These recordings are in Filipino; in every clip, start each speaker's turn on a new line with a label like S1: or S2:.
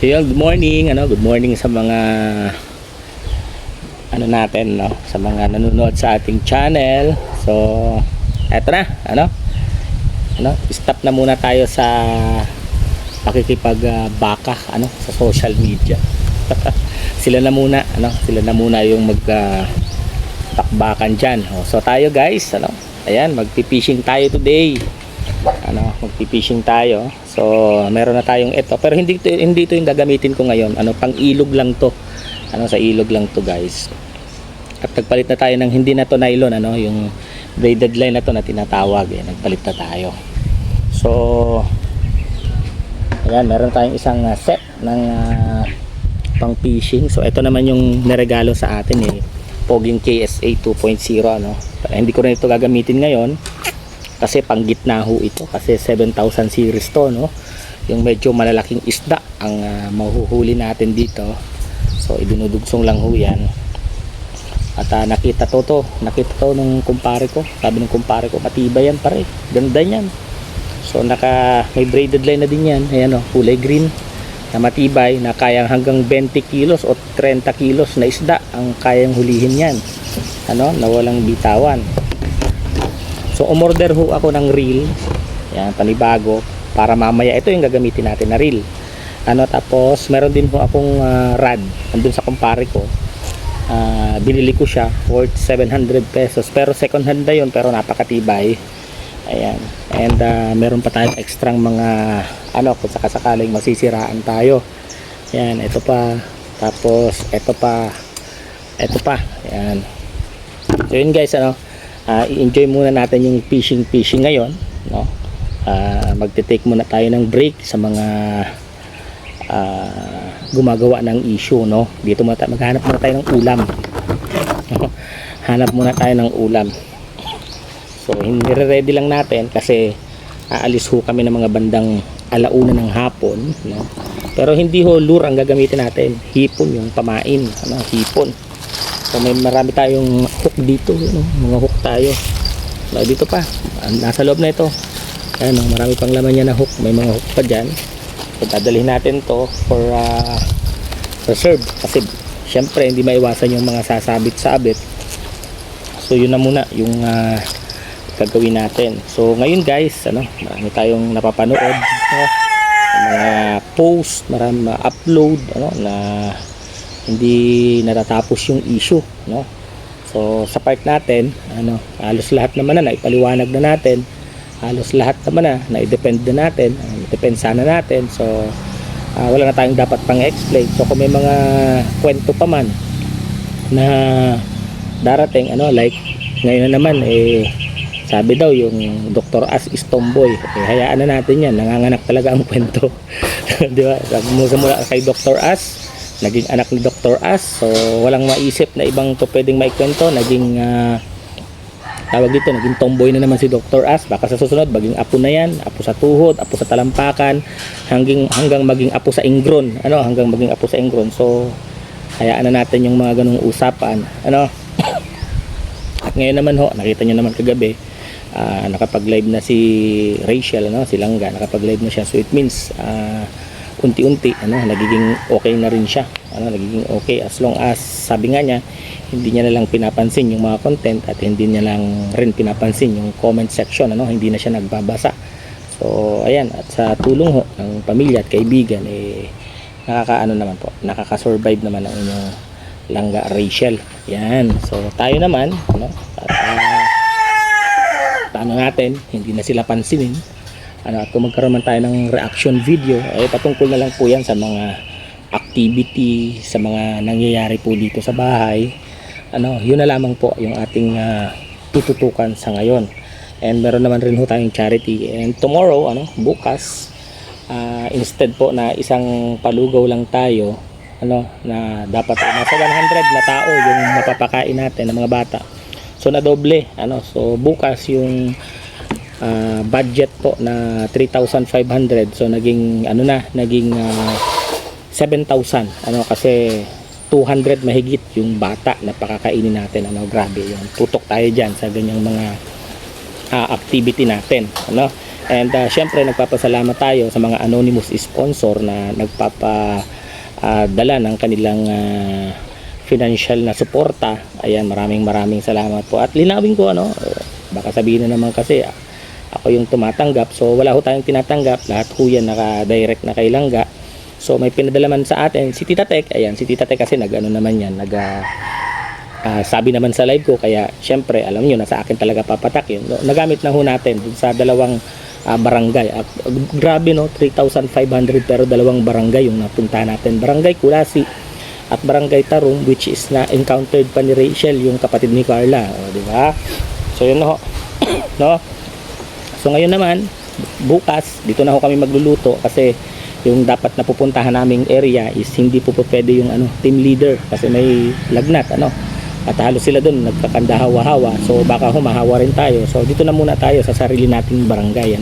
S1: So yun, good morning, good morning sa mga natin, sa mga nanonood sa ating channel. So eto na, stop na muna tayo sa pakikipagbaka sa social media. Sila na muna, yung takbakan diyan. So tayo guys, ayan, magpi-fishing tayo today. Magpi-fishing tayo. So meron na tayong ito, pero hindi ito yung gagamitin ko ngayon. Pang ilog lang to. Sa ilog lang to guys. At nagpalit na tayo ng hindi na to nylon, yung braided line na to na tinatawag, nagpalit na tayo. So ayan, meron tayong isang set ng pang fishing. So ito naman yung niregalo sa atin, Poging KSA 2.0, Hindi ko na ito gagamitin ngayon kasi pang gitna ho ito, kasi 7,000 series to, yung medyo malalaking isda ang mahuhuli natin dito. So idinudugsong lang ho yan. At nakita to nung kumpare ko. Sabi ng kumpare ko, matibay yan pare, ganda yan. So may braided line na din yan. Ayan, kulay green na matibay, na kayang hanggang 20 kilos o 30 kilos na isda ang kayang hulihin yan, na walang bitawan. So umorder ho ako ng reel, yan, panibago, para mamaya ito yung gagamitin natin na reel. Tapos meron din ho akong rod andun sa kumpare ko. Binili ko siya worth 700 pesos, pero second hand na yun, pero napakatibay. Ayan. And meron pa tayong extrang mga kung sakasakaling masisiraan tayo. Ayan, ito pa. Tapos ito pa. Ayan. So yun guys, i-enjoy muna natin yung fishing ngayon, magte-take muna tayo ng break sa mga gumagawa ng issue, Dito maghanap muna tayo ng ulam. Hanap muna tayo ng ulam. So nire-ready lang natin kasi aalis ho kami ng mga bandang alauna ng hapon, Pero hindi ho lure ang gagamitin natin, hipon yung pamain, hipon. So may marami tayong hook dito, mga hook tayo. Dito pa, nasa loob na ito. Ayan, marami pang laman niya na hook, may mga hook pa dyan. So dadalhin natin to for reserve, kasi syempre hindi maiwasan yung mga sasabit-sabit. So yun na muna yung gagawin natin. So ngayon guys, marami tayong napapanood, mga post, marami upload, na hindi natatapos yung issue, So sa part natin, halos lahat naman na ipaliwanag na natin, halos lahat naman na i-depend na natin, depensa na natin. So wala na tayong dapat pang explain. So kung may mga kwento pa man na darating, like ngayon na naman, sabi daw yung Dr. As is tomboy, hayaan na natin yan, nanganganak talaga ang kwento. Di ba? Mula kay Dr. As, naging anak ni Dr. As, so walang maisip na ibang to pwedeng maikwento. Naging naging tomboy na naman si Dr. As. Baka sa susunod maging apo na yan, apo sa tuhod, apo sa talampakan, hanggang maging apo sa ingron, hanggang maging apo sa ingron. So hayaan na natin yung mga ganung usapan, At ngayon naman nakita nyo naman kagabi, nakapag-live na si Rachel, si Langga, nakapag-live na siya. So it means unti-unti nagiging okay na rin siya, nagiging okay, as long as sabi nga niya, hindi niya na lang pinapansin yung mga content, at hindi niya lang rin pinapansin yung comment section, hindi na siya nagbabasa. So ayan, at sa tulong ng pamilya at kaibigan, nakaka-survive naman ang inyong Langga Rachel. Yan. So tayo naman, paano natin hindi na sila pansinin, at kung magkaroon man tayo ng reaction video, patungkol na lang po yan sa mga activity, sa mga nangyayari po dito sa bahay. Yun na lamang po yung ating tututukan sa ngayon. And meron naman rin tayong charity, and tomorrow, bukas, instead po na isang palugaw lang tayo, na dapat nasa 100 na tao yung mapapakain natin ng mga bata. So na doble, so bukas yung budget po na 3,500, so naging 7,000, kasi 200 mahigit yung bata na pakakainin natin. Grabe yung tutok tayo dyan sa ganyang mga activity natin, And syempre nagpapasalamat tayo sa mga anonymous sponsor na dala ng kanilang financial na suporta. Ayan, maraming salamat po. At linawin ko, baka sabihin na naman kasi ako yung tumatanggap, so wala ho tayong tinatanggap, lahat ho yan naka-direct na kay Langga. So may pinadala man sa atin si Tita Tek. Ayan, si Tita Tek kasi naman yan, sabi naman sa live ko, kaya syempre alam niyo na sa akin talaga papatak yun. Nagamit na ho natin dun sa dalawang barangay. At grabe 3,500 pero dalawang barangay yung napunta natin. Barangay Kulasi at Barangay Tarong, which is na encountered pa ni Rachel, yung kapatid ni Carla, di ba? So yun ho. No? So ngayon naman, bukas dito na ho kami magluluto kasi yung dapat na pupuntahan naming area is hindi po pwede yung team leader kasi may lagnat at halos sila doon nagkakanda hawa-hawa, so baka humahawa rin tayo. So dito na muna tayo sa sarili nating barangay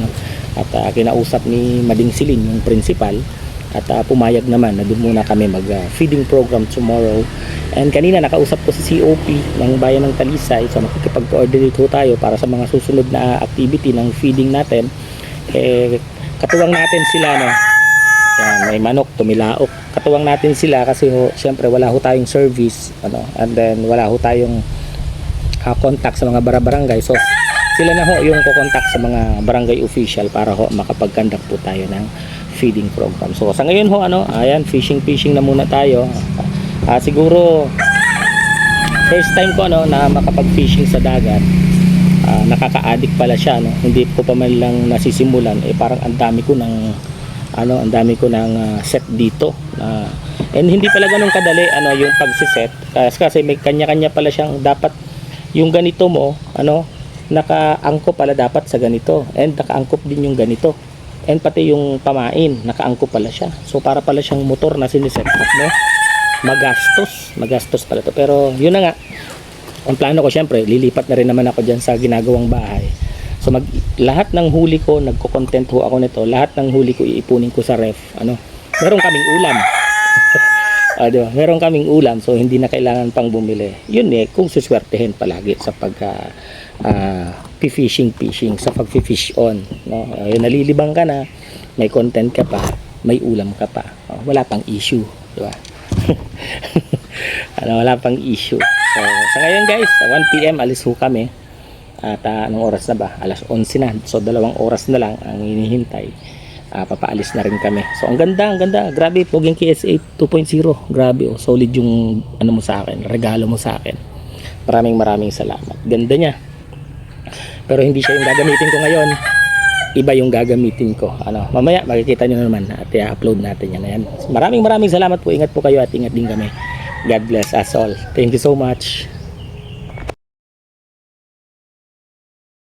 S1: at kinausap ni Mading Silin yung principal at pumayag naman na doon muna kami mag feeding program tomorrow. And kanina nakausap ko sa COP ng Bayan ng Talisay, so makikipag-coordinate ho tayo para sa mga susunod na activity ng feeding natin. Katuwang natin sila yan, may manok, tumilaok. Katuwang natin sila kasi syempre wala ho tayong service and then wala ho tayong contact sa mga barangay. So sila na ho yung kukontak sa mga barangay official para ho makapag-conduct po tayo ng feeding program. So sa ngayon ho ayan, fishing na muna tayo. Siguro first time ko na makapag-fishing sa dagat. Nakaka-addict pala siya hindi ko pa man lang nasisimulan, parang ang dami ko ng set dito and hindi pala ganun kadali yung pagsiset kasi may kanya-kanya pala siyang dapat yung ganito mo nakaangkop pala dapat sa ganito and nakaangkop din yung ganito and pati yung pamain nakaangkop pala siya, so para pala siyang motor na siniset up magastos pala to. Pero yun na nga, ang plano ko syempre lilipat na rin naman ako dyan sa ginagawang bahay. So lahat ng huli ko, nagko-content ho ako nito, lahat ng huli ko iipunin ko sa ref. Meron kaming ulam. Diba? Meron kaming ulam, so hindi na kailangan pang bumili. Yun kung suswertehin palagi sa fishing sa pag-fish on. Yun, nalilibang ka na, may content ka pa, may ulam ka pa. Wala pang issue, di ba? Wala pang issue. So sa ngayon guys, 1 PM alis ho kami. At anong oras na ba? Alas 11 na. So 2 oras na lang ang hinihintay. Papaalis na rin kami. So ang ganda. Grabe, Poging KS8 2.0. Grabe, solid yung mo sa akin, regalo mo sa akin. Maraming salamat. Ganda niya. Pero hindi siya yung gagamitin ko ngayon. Iba yung gagamitin ko. Mamaya makikita niyo naman at i-upload natin yan. Maraming salamat po. Ingat po kayo at ingat din kami. God bless us all. Thank you so much.